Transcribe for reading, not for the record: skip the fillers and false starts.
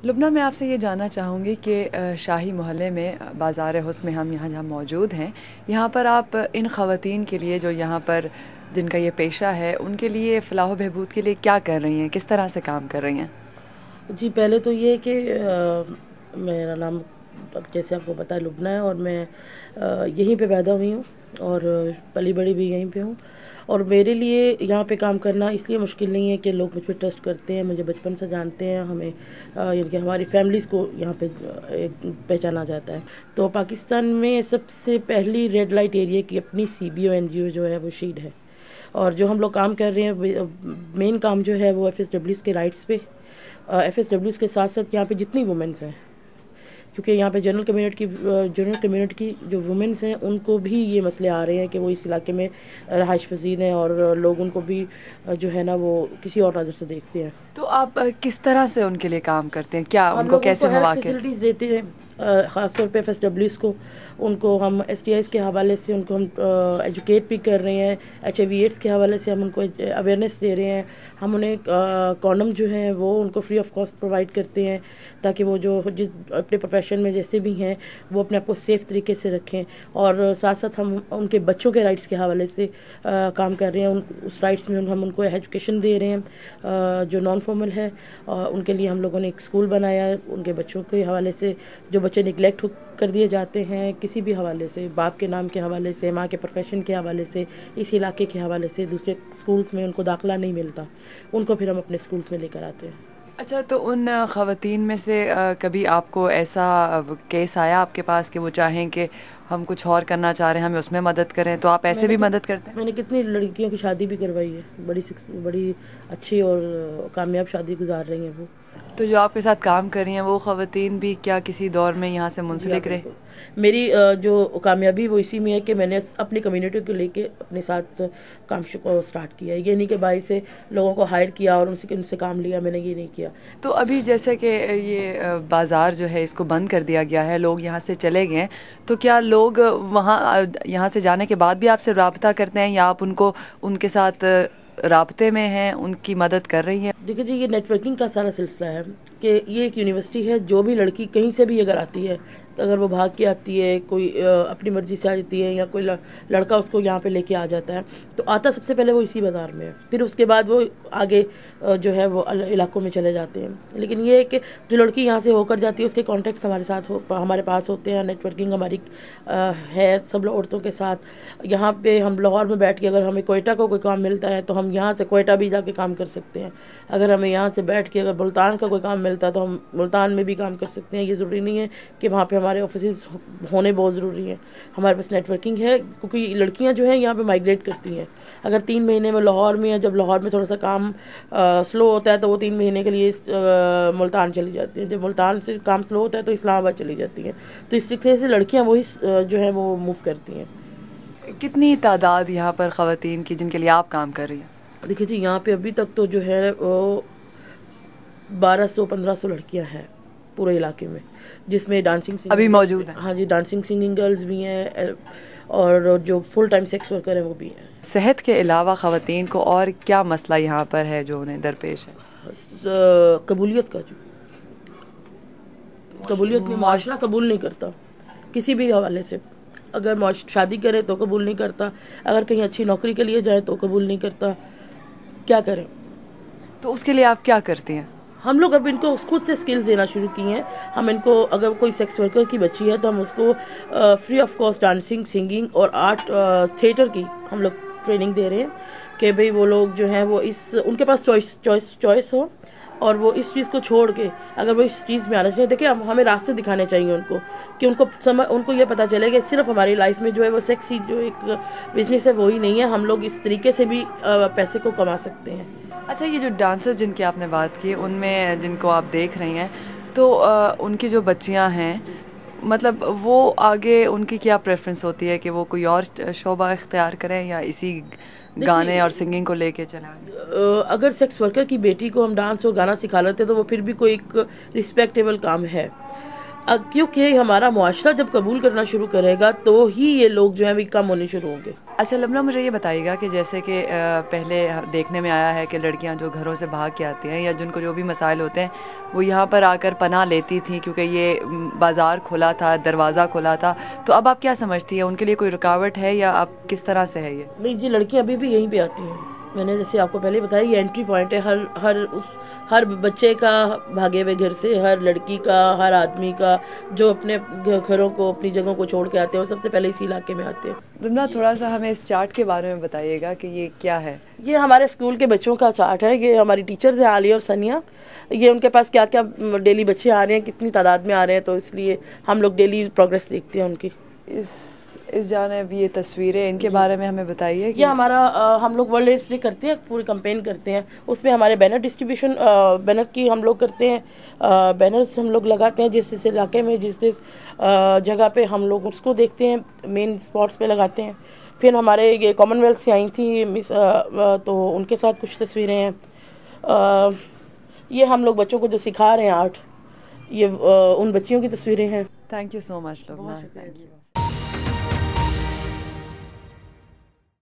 लुब्ना, मैं आपसे ये जानना चाहूँगी कि शाही मोहल्ले में बाज़ार हुस्न में हम यहाँ जहाँ मौजूद हैं, यहाँ पर आप इन ख़वातीन के लिए जो यहाँ पर जिनका ये पेशा है, उनके लिए फ़लाह बहबूद के लिए क्या कर रही हैं, किस तरह से काम कर रही हैं? जी, पहले तो ये कि मेरा नाम अब जैसे आपको पता है लुबना है, और मैं यहीं पे पैदा हुई हूँ और पली बड़ी भी यहीं पे हूँ। और मेरे लिए यहाँ पे काम करना इसलिए मुश्किल नहीं है कि लोग मुझ पे ट्रस्ट करते हैं, मुझे बचपन से जानते हैं, हमें यानी कि हमारी फैमिलीज़ को यहाँ पे पहचाना जाता है। तो पाकिस्तान में सबसे पहली रेड लाइट एरिया की अपनी CBO NGO जो है वो शीड है। और जो हम लोग काम कर रहे हैं, मेन काम जो है वो FSWs के राइट्स पे, FSWs के साथ साथ यहाँ पे जितनी वुमेंस हैं, क्योंकि यहाँ पे जनरल कम्युनिटी की जो वुमेंस हैं उनको भी ये मसले आ रहे हैं कि वो इस इलाके में रहाइश पजीर हैं और लोग उनको भी जो है ना वो किसी और नज़र से देखते हैं। तो आप किस तरह से उनके लिए काम करते हैं? क्या हम उनको लोग कैसे उनको हेल्थ मौके? फैसिलिटीज़ देते हैं, ख़ासतौर पे FSWs को। उनको हम STIs के हवाले से उनको हम एजुकेट भी कर रहे हैं, HIV/AIDS के हवाले से हम उनको अवेयरनेस दे रहे हैं। हम उन्हें कॉन्डम जो हैं वो उनको फ्री ऑफ कॉस्ट प्रोवाइड करते हैं, ताकि वो जो जिस अपने प्रोफेशन में जैसे भी हैं वो अपने आप को सेफ़ तरीके से रखें। और साथ साथ हम उनके बच्चों के राइट्स के हवाले से काम कर रहे हैं। उस राइट्स में हम उनको एजुकेशन दे रहे हैं जो नॉन फॉर्मल है। उनके लिए हम लोगों ने एक स्कूल बनाया है उनके बच्चों के हवाले से। जो बच्चे निगलेक्ट कर दिए जाते हैं किसी भी हवाले से, बाप के नाम के हवाले से, माँ के प्रोफेशन के हवाले से, इस इलाके के हवाले से, दूसरे स्कूल्स में उनको दाखिला नहीं मिलता, उनको फिर हम अपने स्कूल्स में लेकर आते हैं। अच्छा, तो उन ख़वातीन में से कभी आपको ऐसा केस आया आपके पास कि वो चाहें कि हम कुछ और करना चाह रहे हैं, हमें उसमें मदद करें, तो आप ऐसे भी मदद करते हैं? मैंने कितनी लड़कियों की शादी भी करवाई है, बड़ी अच्छी और कामयाब शादी गुजार रही हैं वो। तो जो आपके साथ काम कर रही हैं वो ख़वातीन भी क्या किसी दौर में यहाँ से मुंसलिक रहे? मेरी जो कामयाबी वो इसी में है कि मैंने अपनी कम्युनिटी को लेके अपने साथ काम को स्टार्ट किया है। ये नहीं कि बाहर से लोगों को हायर किया और उनसे काम लिया, मैंने ये नहीं किया। तो अभी जैसे कि ये बाज़ार जो है इसको बंद कर दिया गया है, लोग यहाँ से चले गए हैं, तो क्या लोग वहाँ यहाँ से जाने के बाद भी आपसे रब्ता करते हैं या आप उनको उनके साथ राब्ते में हैं, उनकी मदद कर रही हैं? देखिए जी, ये नेटवर्किंग का सारा सिलसिला है कि ये एक यूनिवर्सिटी है। जो भी लड़की कहीं से भी अगर आती है, तो अगर वो भाग के आती है, कोई अपनी मर्ज़ी से आ जाती है या कोई लड़का उसको यहाँ पे लेके आ जाता है, तो आता सबसे पहले वो इसी बाज़ार में है। फिर उसके बाद वो आगे जो है वो इलाकों में चले जाते हैं। लेकिन ये है कि जो लड़की यहाँ से होकर जाती है उसके कॉन्टेक्ट्स हमारे पास होते हैं। नेटवर्किंग हमारी है सब औरतों के साथ। यहाँ पे हम लाहौर में बैठ के अगर हमें कोयटा को कोई काम मिलता है तो हम यहाँ से कोयटा भी जाके काम कर सकते हैं। अगर हमें यहाँ से बैठ के अगर मुल्तान का कोई काम मिलता है तो हम मुल्तान में भी काम कर सकते हैं। ये ज़रूरी नहीं है कि वहाँ पे हमारे ऑफिस होने बहुत ज़रूरी है। हमारे पास नेटवर्किंग है, क्योंकि लड़कियाँ जो हैं यहाँ पे माइग्रेट करती हैं। अगर 3 महीने में लाहौर में है, जब लाहौर में थोड़ा सा काम स्लो होता है तो वो 3 महीने के लिए मुल्तान चली जाती हैं। जब मुल्तान से काम स्लो होता है तो इस्लामाबाद चली जाती हैं। तो इस तरीके से लड़कियाँ वही जो है वो मूव करती हैं। कितनी तादाद यहाँ पर ख़वातीन की जिनके लिए आप काम कर रही हैं? देखिए जी, यहाँ पे अभी तक तो जो है वो 1200-1500 लड़कियाँ हैं पूरे इलाके में, जिसमें डांसिंग अभी मौजूद है? हाँ जी, डांसिंग सिंगिंग गर्ल्स भी हैं और जो फुल टाइम सेक्स वर्कर हैं वो भी हैं। सेहत के अलावा ख़वातीन को और क्या मसला यहाँ पर है जो उन्हें दरपेश है? कबूलियत का, जो कबूलियत में माशरा कबूल नहीं करता किसी भी हवाले से। अगर शादी करे तो कबूल नहीं करता, अगर कहीं अच्छी नौकरी के लिए जाए तो कबूल नहीं करता। क्या करें? तो उसके लिए आप क्या करती हैं? हम लोग अब इनको खुद से स्किल्स देना शुरू की हैं। हम इनको, अगर कोई सेक्स वर्कर की बच्ची है तो हम उसको free of cost dancing, singing और आर्ट थिएटर की हम लोग ट्रेनिंग दे रहे हैं कि भाई वो लोग जो हैं वो उनके पास चॉइस हो और वो इस चीज़ को छोड़ के अगर वो इस चीज़ में आना चाहिए। देखिए, हमें रास्ते दिखाने चाहिए उनको कि उनको ये पता चले कि सिर्फ हमारी लाइफ में जो है वो सेक्स ही जो एक बिजनेस है वही नहीं है, हम लोग इस तरीके से भी पैसे को कमा सकते हैं। अच्छा, ये जो डांसर्स जिनकी आपने बात की, उनमें जिनको आप देख रही हैं, तो उनकी जो बच्चियां हैं, मतलब वो आगे उनकी क्या प्रेफरेंस होती है कि वो कोई और शोबा इख्तियार करें या इसी गाने और सिंगिंग को लेके चलें? अगर सेक्स वर्कर की बेटी को हम डांस और गाना सिखा लेते तो वो फिर भी कोई एक रिस्पेक्टेबल काम है। क्योंकि हमारा मुआशरा जब कबूल करना शुरू करेगा तो ही ये लोग जो है भी कम होने शुरू होंगे। अच्छा लबना, मुझे ये बताइएगा कि जैसे कि पहले देखने में आया है कि लड़कियां जो घरों से भाग के आती हैं या जिनको जो भी मसाइल होते हैं वो यहाँ पर आकर पनाह लेती थी क्योंकि ये बाज़ार खुला था, दरवाज़ा खुला था। तो अब आप क्या समझती हैं, उनके लिए कोई रुकावट है या आप किस तरह से है ये? नहीं जी, लड़कियाँ अभी भी यहीं पे आती हैं। मैंने जैसे आपको पहले बताया, ये एंट्री पॉइंट है हर बच्चे का भागे हुए घर से, हर लड़की का, हर आदमी का जो अपने घरों को, अपनी जगहों को छोड़ के आते हैं, वो सबसे पहले इसी इलाके में आते हैं। लबना, थोड़ा सा हमें इस चार्ट के बारे में बताइएगा कि ये क्या है? ये हमारे स्कूल के बच्चों का चार्ट है। ये हमारी टीचर्स हैं आलिया और सनिया। ये उनके पास क्या क्या डेली बच्चे आ रहे हैं, कितनी तादाद में आ रहे हैं, तो इसलिए हम लोग डेली प्रोग्रेस देखते हैं उनकी। इस जानिब ये तस्वीरें, इनके बारे में हमें बताइए। ये हमारा हम लोग वर्ल्ड एड्स डे करते हैं, पूरी कैंपेन करते हैं, उसमें हमारे बैनर डिस्ट्रीब्यूशन, बैनर की हम लोग करते हैं, बैनर्स हम लोग लगाते हैं जिस इलाके में, जिस जगह पे हम लोग उसको देखते हैं, मेन स्पॉट्स पे लगाते हैं। फिर हमारे ये कॉमनवेल्थ से आई थी मिस, तो उनके साथ कुछ तस्वीरें हैं। ये हम लोग बच्चों को जो सिखा रहे हैं आर्ट, ये उन बच्चियों की तस्वीरें हैं। Thank you so much लबना।